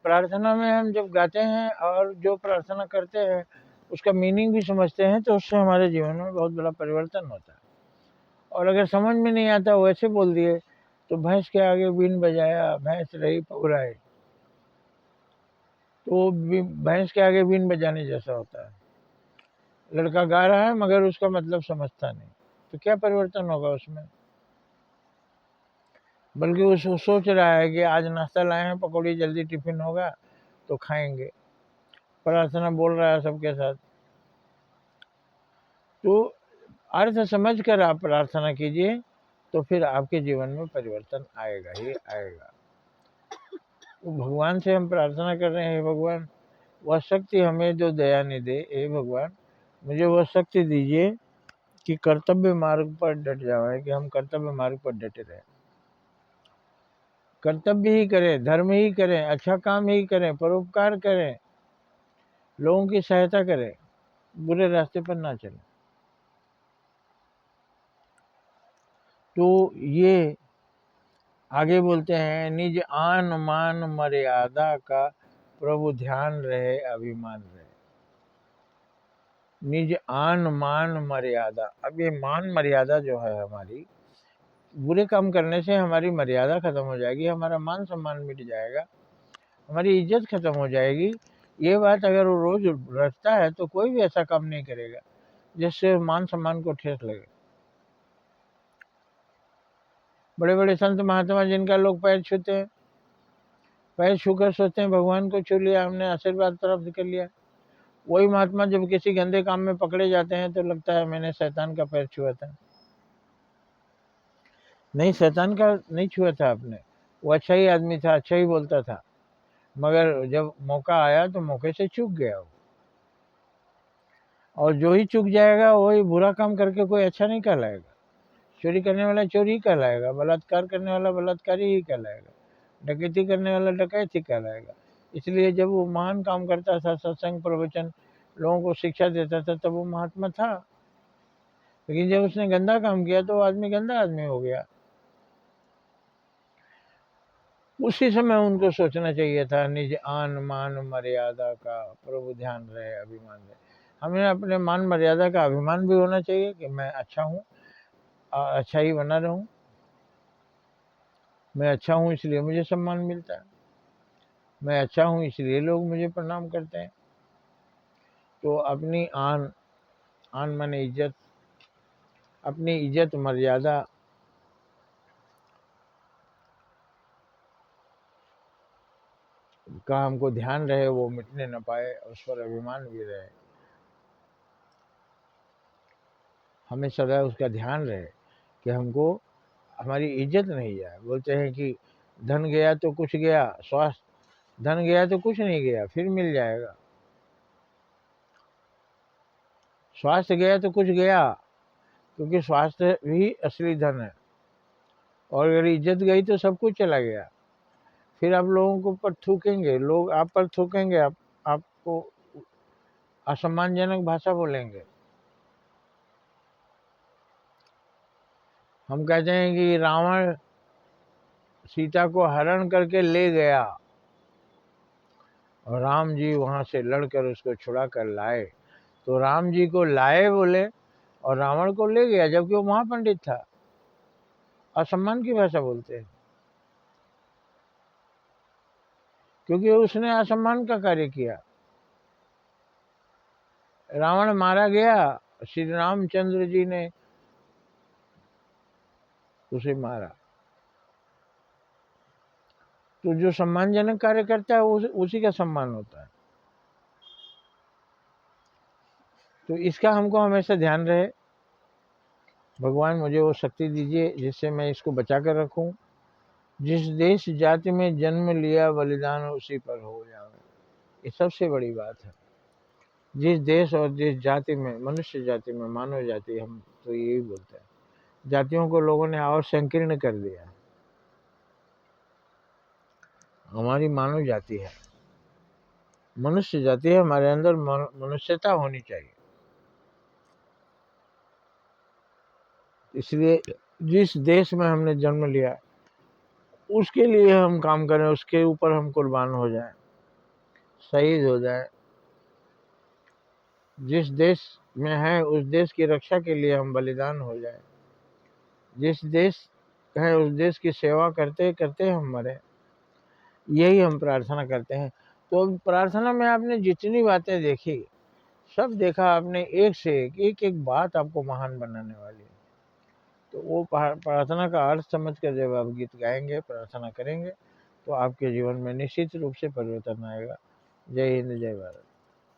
प्रार्थना में हम जब गाते हैं और जो प्रार्थना करते हैं उसका मीनिंग भी समझते हैं तो उससे हमारे जीवन में बहुत बड़ा परिवर्तन होता है। और अगर समझ में नहीं आता वैसे बोल दिए तो भैंस के आगे बीन बजाया भैंस रही पगुराई, तो वो भैंस के आगे बीन बजाने जैसा होता है। लड़का गा रहा है मगर उसका मतलब समझता नहीं, तो क्या परिवर्तन होगा उसमें? बल्कि वो सोच रहा है कि आज नाश्ता लाए हैं पकौड़ी, जल्दी टिफिन होगा तो खाएंगे। प्रार्थना बोल रहा है सबके साथ। तो अर्थ समझ कर आप प्रार्थना कीजिए तो फिर आपके जीवन में परिवर्तन आएगा ही आएगा। तो भगवान से हम प्रार्थना कर रहे हैं, भगवान वह शक्ति हमें जो दया नहीं दे, हे भगवान मुझे वह शक्ति दीजिए कि कर्तव्य मार्ग पर डट जाए, कि हम कर्तव्य मार्ग पर डटे रहें, कर्तव्य ही करें, धर्म ही करें, अच्छा काम ही करें, परोपकार करें, लोगों की सहायता करें, बुरे रास्ते पर ना चलें। तो ये आगे बोलते हैं, निज आन मान मर्यादा का प्रभु ध्यान रहे अभिमान रहे। निज आन मान मर्यादा, अब ये मान मर्यादा जो है हमारी, बुरे काम करने से हमारी मर्यादा खत्म हो जाएगी, हमारा मान सम्मान मिट जाएगा, हमारी इज्जत खत्म हो जाएगी। ये बात अगर वो रोज रखता है तो कोई भी ऐसा काम नहीं करेगा जिससे मान सम्मान को ठेस लगे। बड़े बड़े संत महात्मा जिनका लोग पैर छूते हैं, पैर छूकर सोचते हैं भगवान को छू लिया हमने, आशीर्वाद प्राप्त कर लिया। वही महात्मा जब किसी गंदे काम में पकड़े जाते हैं तो लगता है मैंने शैतान का पैर छुआ था। नहीं, शैतान का नहीं छुआ था आपने, वो अच्छा ही आदमी था, अच्छा ही बोलता था, मगर जब मौका आया तो मौके से चूक गया वो। और जो ही चूक जाएगा वही बुरा काम करके कोई अच्छा नहीं कहलाएगा। चोरी करने वाला चोरी ही कहलाएगा, बलात्कार करने वाला बलात्कारी ही कहलाएगा, डकैती करने वाला डकैत ही कहलाएगा। इसलिए जब वो महान काम करता था, सत्संग प्रवचन लोगों को शिक्षा देता था, तब वो महात्मा था। लेकिन जब उसने गंदा काम किया तो वो आदमी गंदा आदमी हो गया। उसी समय उनको सोचना चाहिए था, निज आन मान मर्यादा का प्रभु ध्यान रहे अभिमान रहे। हमें अपने मान मर्यादा का अभिमान भी होना चाहिए कि मैं अच्छा हूँ, अच्छा ही बना रहूं, मैं अच्छा हूँ इसलिए मुझे सम्मान मिलता है, मैं अच्छा हूँ इसलिए लोग मुझे प्रणाम करते हैं। तो अपनी आन, आन माने इज्जत, अपनी इज्जत मर्यादा का हमको ध्यान रहे, वो मिटने न पाए, उस पर अभिमान भी रहे, हमें सदा उसका ध्यान रहे कि हमको हमारी इज्जत नहीं जाए। बोलते हैं कि धन गया तो कुछ गया, स्वास्थ्य, धन गया तो कुछ नहीं गया, फिर मिल जाएगा। स्वास्थ्य गया तो कुछ गया, क्योंकि स्वास्थ्य भी असली धन है। और अगर इज्जत गई तो सब कुछ चला गया। फिर आप लोगों को पर थूकेंगे, लोग आप पर थूकेंगे, आपको असम्मानजनक भाषा बोलेंगे। हम कहते हैं कि रावण सीता को हरण करके ले गया और राम जी वहां से लड़कर उसको छुड़ा कर लाए। तो राम जी को लाए बोले और रावण को ले गया, जबकि वो महापंडित था। असम्मान की भाषा बोलते हैं, क्योंकि उसने असम्मान का कार्य किया। रावण मारा गया, श्री रामचंद्र जी ने उसे मारा। तो जो सम्मानजनक कार्य करता है उसी का सम्मान होता है। तो इसका हमको हमेशा ध्यान रहे। भगवान मुझे वो शक्ति दीजिए जिससे मैं इसको बचा कर रखूं। जिस देश जाति में जन्म लिया बलिदान उसी पर हो जाए, ये सबसे बड़ी बात है। जिस देश और जिस जाति में, मनुष्य जाति में, मानव जाति, हम तो यही बोलते हैं, जातियों को लोगों ने और संकीर्ण कर दिया। हमारी मानव जाति है, मनुष्य जाति है, हमारे अंदर मनुष्यता होनी चाहिए। इसलिए जिस देश में हमने जन्म लिया उसके लिए हम काम करें, उसके ऊपर हम कुर्बान हो जाएं। शहीद हो जाएं। जिस देश में हैं उस देश की रक्षा के लिए हम बलिदान हो जाएं। जिस देश है उस देश की सेवा करते करते हम मरें, यही हम प्रार्थना करते हैं। तो प्रार्थना में आपने जितनी बातें देखी, सब देखा आपने, एक से एक एक बात आपको महान बनाने वाली है। तो वो प्रार्थना का अर्थ समझ कर जब आप गीत गाएंगे, प्रार्थना करेंगे, तो आपके जीवन में निश्चित रूप से परिवर्तन आएगा। जय हिंद, जय भारत।